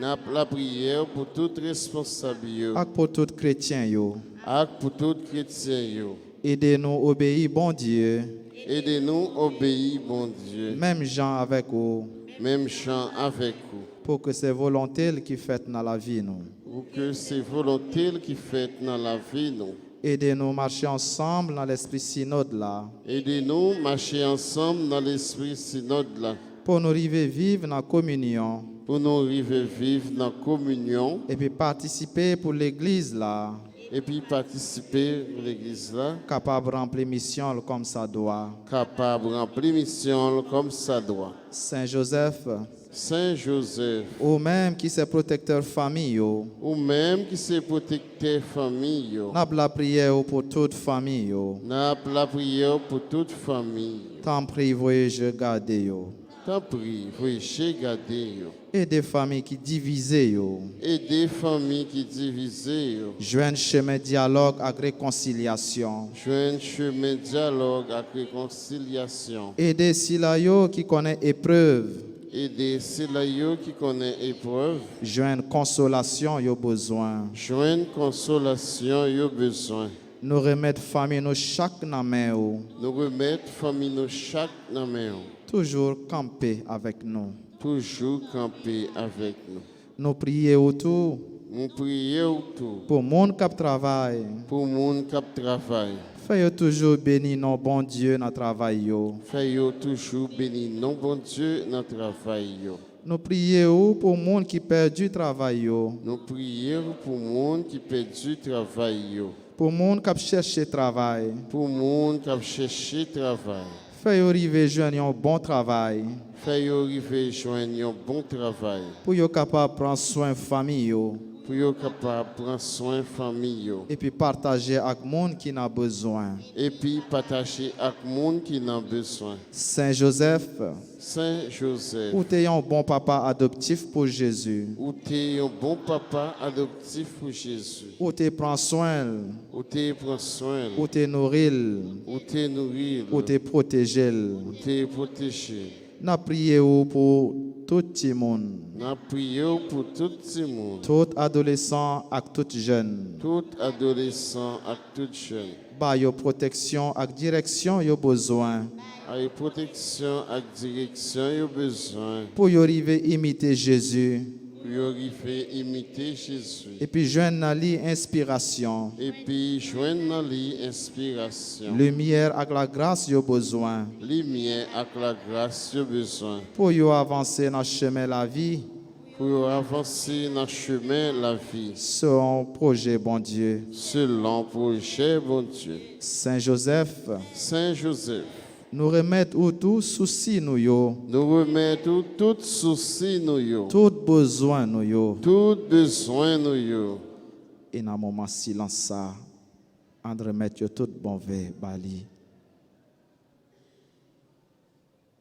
N'a la prière pour tout responsable yo, et pour tout chrétien yo. et pour tout chrétien yo. Aidez-nous obéir bon Dieu, Aidez-nous obéir bon Dieu, même gens avec vous, même chant avec vous, pour que c'est volonté qui fait dans la vie nous. pour que c'est volonté qui fait dans la vie nous. Aidez-nous marcher ensemble dans l'esprit synode là, Aidez-nous marcher ensemble dans l'esprit synode là, pour nous arriver vivre dans la communion pour nous arriver vivre dans la communion et puis participer pour l'église là, et puis participer à l'église là, capable de remplir mission comme ça doit. capable de remplir mission comme ça doit. Saint Joseph, Saint Joseph, ou même qui c'est protecteur famille yo, ou même qui c'est protecteur famille, yo, n'a la prière pour toute famille yo. n'a la prière pour toute famille. Tant prie voyez garder yo. T'en prie, voyez garder yo. Et des familles qui divisées yo. Et des familles qui divisées, yo. Joindre chemin dialogue avec réconciliation. Joindre chemin dialogue avec réconciliation. Aider ceux yo qui connaît épreuve. Aider ceux-là yo qui connaissent épreuve. Joindre consolation yo besoin. Joindre consolation yo besoin. Nous remettre famille nous chaque dans main ou. Nous remettre famille nous chaque dans main. Toujours camper avec nous. Toujours camper avec nous. Nous prier autour Nous prier autour pour monde qui travaille. pour monde qui travaille. Fais toujours béni non bon Dieu dans travail yo. Fais-yo toujours béni non bon Dieu dans travail yo. Nous prions pour monde qui perd du travail yo. Nous prions pour monde qui perd du travail yo. Pour monde qui cherche travail. Pour monde qui cherche travail. Fais arriver joindre un bon travail. Fais-yo arriver joindre un bon travail. Pour yo capable prendre soin famille yo. Pour yo capable prendre soin famille yo. Et puis partager avec monde qui n'a besoin. Et puis partager avec monde qui en a besoin. Saint Joseph, Saint Joseph, ou t'es un bon papa adoptif pour Jésus. ou t'es un bon papa adoptif pour Jésus. Ou t'es prend soin, Ou t'es prend soin. ou t'es nourrir, Ou t'es nourri. ou t'es protégé. Ou t'es protégé. N'a prié pour tout le monde, Nous prions pour tout le monde. tout adolescent et tout jeune. Tout adolescent et tout jeune. Ba yo protection et direction yo besoin. Avec protection et direction, il a besoin. Pour y arriver imiter Jésus. Pour arriver à imiter Jésus. Et puis joindre dans lui inspiration. Et puis joindre dans lui inspiration. Lumière avec la grâce yo besoin. Lumière avec la grâce, il a besoin. Pour y avancer dans le chemin de la vie. Pour avancer dans le chemin de la vie. Selon projet bon Dieu. Selon projet bon Dieu. Saint Joseph. Saint Joseph. Nous remettre autour souci nous yo. Nous remettons tout souci nous yo. Tout besoin nous yo. Tout besoin nous yo. Et dans moment silence ça, on remettre tout bon verre bali.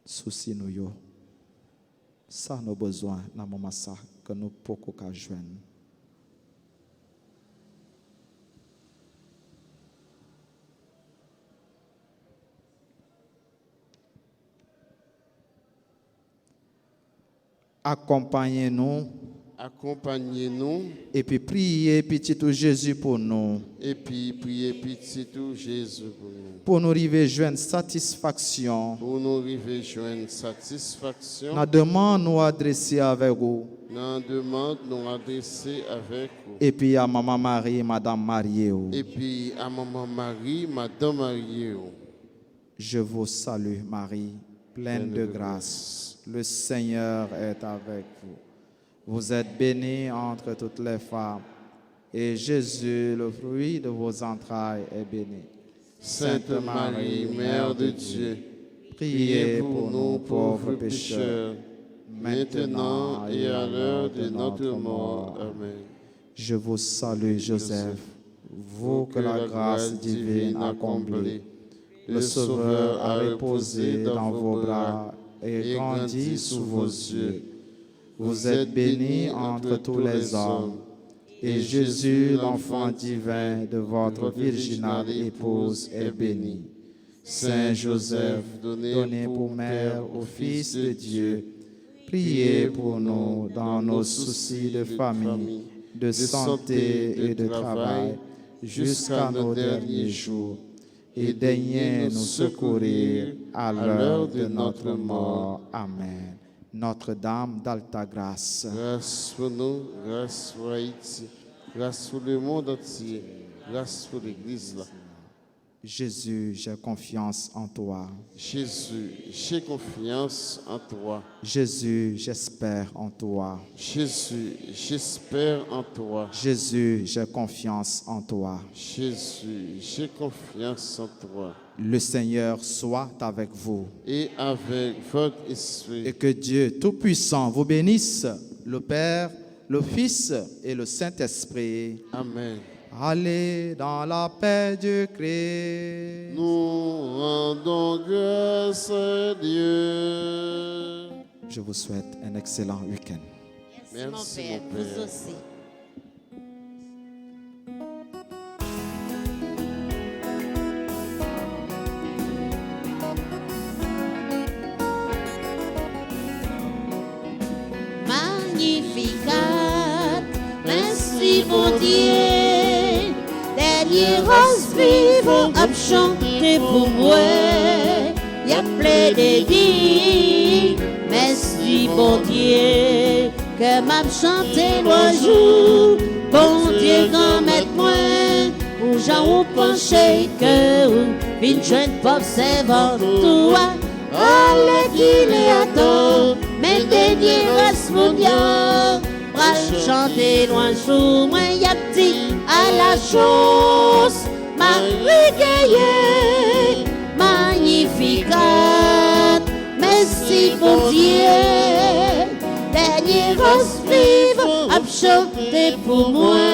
Souci nous yo. Ça nos besoins dans moment ça que nous pouvons pas joindre. Accompagnez-nous Accompagnez-nous et puis priez petit Jésus pour nous. et puis priez petit tout Jésus pour nous. Pour nous arriver joindre satisfaction. Pour nous arriver joindre satisfaction. Nous demande nous adresser avec vous. Nous demande nous adresser avec vous. Et puis à maman Marie, madame Marie. Et puis à maman Marie, madame Marie. Je vous salue Marie, pleine de grâce. Le Seigneur est avec vous. Vous êtes bénie entre toutes les femmes. Et Jésus, le fruit de vos entrailles, est béni. Sainte Marie, Mère de Dieu, Priez pour nous pauvres pécheurs, maintenant et à l'heure de notre mort. Amen. Je vous salue, Joseph, vous que la grâce divine a comblé. Le Sauveur a reposé dans vos bras et grandi sous vos yeux. Vous êtes bénie entre tous les hommes, et Jésus, l'enfant divin de votre virginale épouse, est béni. Saint Joseph, donné pour mère au Fils de Dieu, priez pour nous dans nos soucis de famille, de santé et de travail, jusqu'à nos derniers jours, et daignez nous secourir à l'heure de notre mort. Amen. Notre-Dame d'Alta Grâce, Grâce pour nous, grâce pour Haïti, grâce pour le monde entier, grâce pour l'Église là. Jésus, j'ai confiance en toi. Jésus, j'ai confiance en toi. Jésus, j'espère en toi. Jésus, j'espère en toi. Jésus, j'ai confiance en toi. Jésus, j'ai confiance en toi. Le Seigneur soit avec vous. Et avec votre esprit. Et que Dieu Tout-Puissant vous bénisse, le Père, le Fils et le Saint-Esprit. Amen. Allez dans la paix du Christ. Nous rendons grâce à Dieu. Je vous souhaite un excellent week-end. Merci, mon Père, mon Père. vous aussi. Magnificat, merci mon Dieu, dernier rose vivant à chanter pour moi, y a plein de dire, merci mon Dieu, que m'a chanté l'oiseau, bon Dieu grand maître moi, où j'en penché que une jeune pauvre servante toi, allez qu'il est à toi. Mais dernier Rasmounia, bras chanter loin sous moi, y'a petit à la chose, Marie Gaillet, magnificat, merci mon Dieu, dernier rose vive, à chanter pour moi,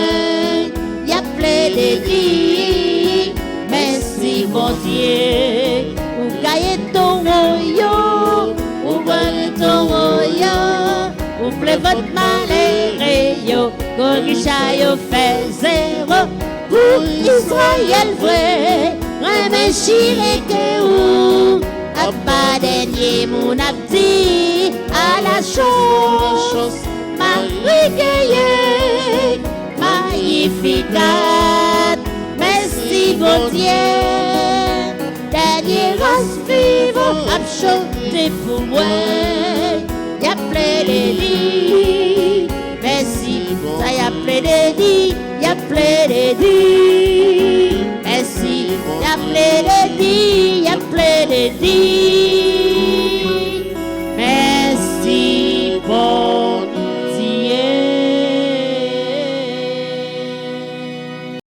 y'a plein de dire, merci mon Dieu, ou gagne ton royaume. Ouvrez votre malheur, yo, Gorisha yo fait zéro. Pour Israël vrai, remercier que ou, à pas dernier mon abdi, à la chose, Marie Gaillet, magnificat, merci bon Dieu. Dernier race vivant, à chanter pour moi. Y'a plein de lits, merci, ça y a plein de lits, y'a plein de lits, merci, y'a plein de lits, y'a plein de lits.